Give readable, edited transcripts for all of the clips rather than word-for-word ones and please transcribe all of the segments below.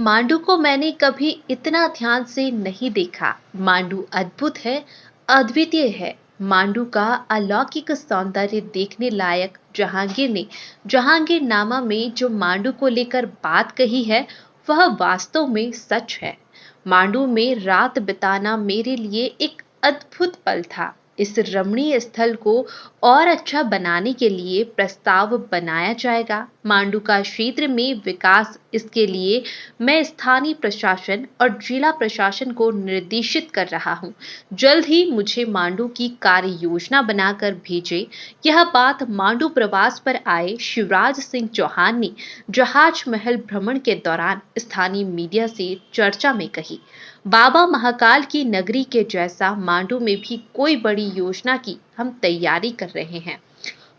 मांडू को मैंने कभी इतना ध्यान से नहीं देखा। मांडू अद्भुत है, अद्वितीय है। मांडू का अलौकिक सौंदर्य देखने लायक। जहांगीर ने जहांगीरनामा में जो मांडू को लेकर बात कही है, वह वास्तव में सच है। मांडू में रात बिताना मेरे लिए एक अद्भुत पल था। इस रमणीय स्थल को और अच्छा बनाने के लिए प्रस्ताव बनाया जाएगा। मांडू का क्षेत्र में विकास, इसके लिए मैं स्थानीय प्रशासन और जिला प्रशासन को निर्देशित कर रहा हूं। जल्द ही मुझे मांडू की कार्य योजना बनाकर भेजे। यह बात मांडू प्रवास पर आए शिवराज सिंह चौहान ने जहाज महल भ्रमण के दौरान स्थानीय मीडिया से चर्चा में कही। बाबा महाकाल की नगरी के जैसा मांडू में भी कोई बड़ी योजना की हम तैयारी कर रहे हैं।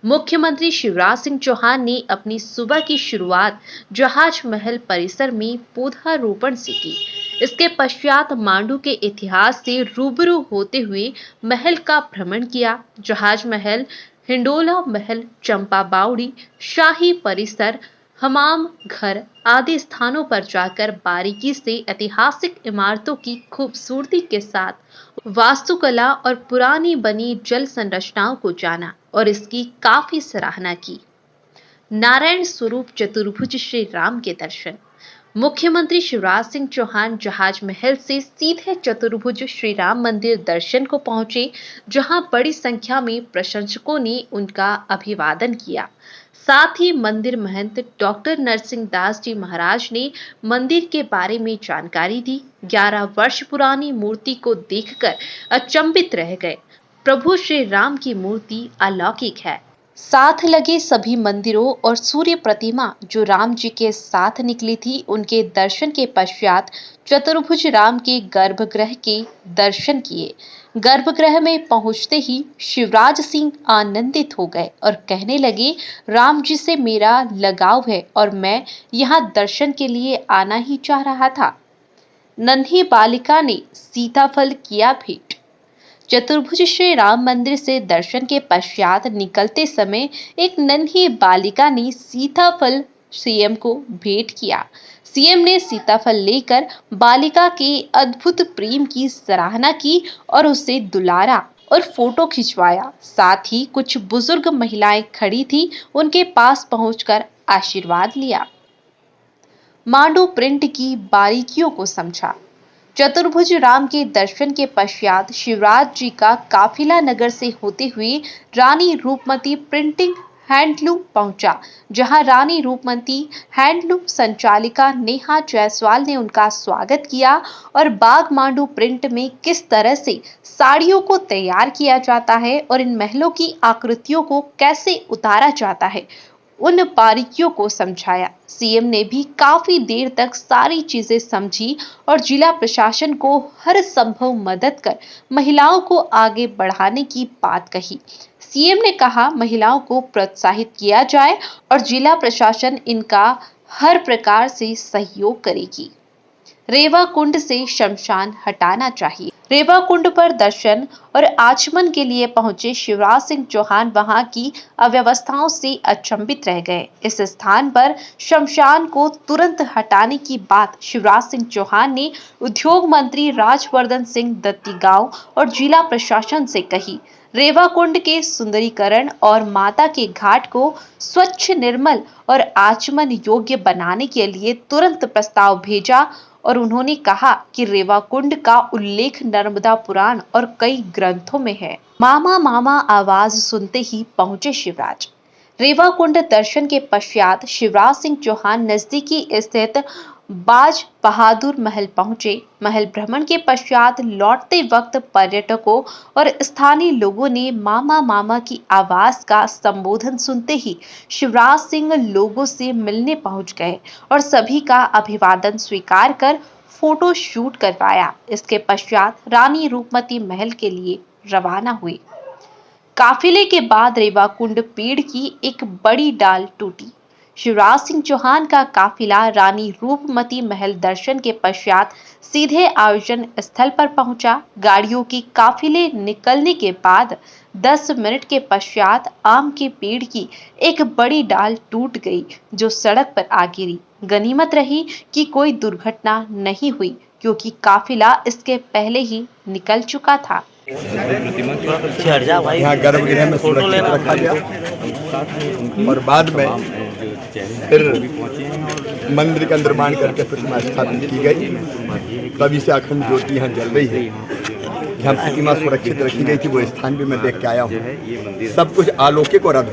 मुख्यमंत्री शिवराज सिंह चौहान ने अपनी सुबह की शुरुआत जहाज महल परिसर में पौधारोपण से की। इसके पश्चात मांडू के इतिहास से रूबरू होते हुए महल का भ्रमण किया। जहाज महल, हिंडोला महल, चंपा बावड़ी, शाही परिसर, हमाम घर आदि स्थानों पर जाकर बारीकी से ऐतिहासिक इमारतों की खूबसूरती के साथ वास्तुकला और पुरानी बनी जल संरचनाओं को जाना और इसकी काफी सराहना की। नारायण स्वरूप चतुर्भुज श्री राम के दर्शन। मुख्यमंत्री शिवराज सिंह चौहान जहाज महल से सीधे चतुर्भुज श्री राम मंदिर दर्शन को पहुंचे, जहां बड़ी संख्या में प्रशंसकों ने उनका अभिवादन किया। साथ ही मंदिर महंत डॉक्टर नरसिंह दास जी महाराज ने मंदिर के बारे में जानकारी दी। 11 वर्ष पुरानी मूर्ति को देखकर अचंभित रह गए। प्रभु श्री राम की मूर्ति अलौकिक है। साथ लगे सभी मंदिरों और सूर्य प्रतिमा जो राम जी के साथ निकली थी, उनके दर्शन के पश्चात चतुर्भुज राम के गर्भगृह के दर्शन किए। गर्भगृह में पहुंचते ही शिवराज सिंह आनंदित हो गए और कहने लगे, राम जी से मेरा लगाव है और मैं यहाँ दर्शन के लिए आना ही चाह रहा था। नन्ही बालिका ने सीताफल किया भेंट। चतुर्भुज श्री राम मंदिर से दर्शन के पश्चात निकलते समय एक नन्ही बालिका ने सीताफल सीएम को भेंट किया। सीएम ने सीताफल लेकर बालिका के अद्भुत प्रेम की सराहना की और उसे दुलारा और फोटो खिंचवाया। साथ ही कुछ बुजुर्ग महिलाएं खड़ी थी, उनके पास पहुंचकर आशीर्वाद लिया। मांडू प्रिंट की बारीकियों को समझा। चतुर्भुज राम के दर्शन के पश्चात शिवराज जी का काफिला नगर से होते हुए रानी रूपमती प्रिंटिंग हैंडलूम पहुंचा, जहां रानी रूपमती हैंडलूम संचालिका नेहा जायसवाल ने उनका स्वागत किया और बाग मांडू प्रिंट में किस तरह से साड़ियों को तैयार किया जाता है और इन महलों की आकृतियों को कैसे उतारा जाता है, उन बारीकियों को समझाया। सीएम ने भी काफी देर तक सारी चीजें समझी और जिला प्रशासन को हर संभव मदद कर महिलाओं को आगे बढ़ाने की बात कही। सीएम ने कहा, महिलाओं को प्रोत्साहित किया जाए और जिला प्रशासन इनका हर प्रकार से सहयोग करेगी। रेवा कुंड से शमशान हटाना चाहिए। रेवा कुंड पर दर्शन और आचमन के लिए पहुंचे शिवराज सिंह चौहान वहां की अव्यवस्थाओं से अचंभित रह गए। इस स्थान पर शमशान को तुरंत हटाने की बात शिवराज सिंह चौहान ने उद्योग मंत्री राजवर्धन सिंह दत्तीगांव और जिला प्रशासन से कही। रेवा कुंड के सुंदरीकरण और माता के घाट को स्वच्छ, निर्मल और आचमन योग्य बनाने के लिए तुरंत प्रस्ताव भेजा और उन्होंने कहा कि रेवा कुंड का उल्लेख नर्मदा पुराण और कई ग्रंथों में है। मामा मामा आवाज सुनते ही पहुंचे शिवराज। रेवा कुंड दर्शन के पश्चात शिवराज सिंह चौहान नजदीकी स्थित बाज बहादुर महल पहुंचे। महल भ्रमण के पश्चात लौटते वक्त पर्यटकों और स्थानीय लोगों ने मामा मामा की आवाज का संबोधन सुनते ही शिवराज सिंह लोगों से मिलने पहुंच गए और सभी का अभिवादन स्वीकार कर फोटो शूट करवाया। इसके पश्चात रानी रूपमती महल के लिए रवाना हुए। काफिले के बाद रेवा कुंड पेड़ की एक बड़ी डाल टूटी। शिवराज सिंह चौहान का काफिला रानी रूपमती महल दर्शन के पश्चात सीधे आयोजन स्थल पर पहुंचा। गाड़ियों की काफिले निकलने के बाद 10 मिनट के पश्चात आम के पेड़ की एक बड़ी डाल टूट गई, जो सड़क पर आ गिरी। गनीमत रही कि कोई दुर्घटना नहीं हुई, क्योंकि काफिला इसके पहले ही निकल चुका था। यहाँ गर्भगृह में सुरक्षित रखा गया और बाद में फिर मंदिर का निर्माण करके प्रतिमा स्थापित की गई। तभी से अखंड ज्योति यहाँ जल रही है। जहाँ प्रतिमा सुरक्षित रखी गई थी वो स्थान भी मैं देख के आया हूँ। सब कुछ अलौकिक और अद्भुत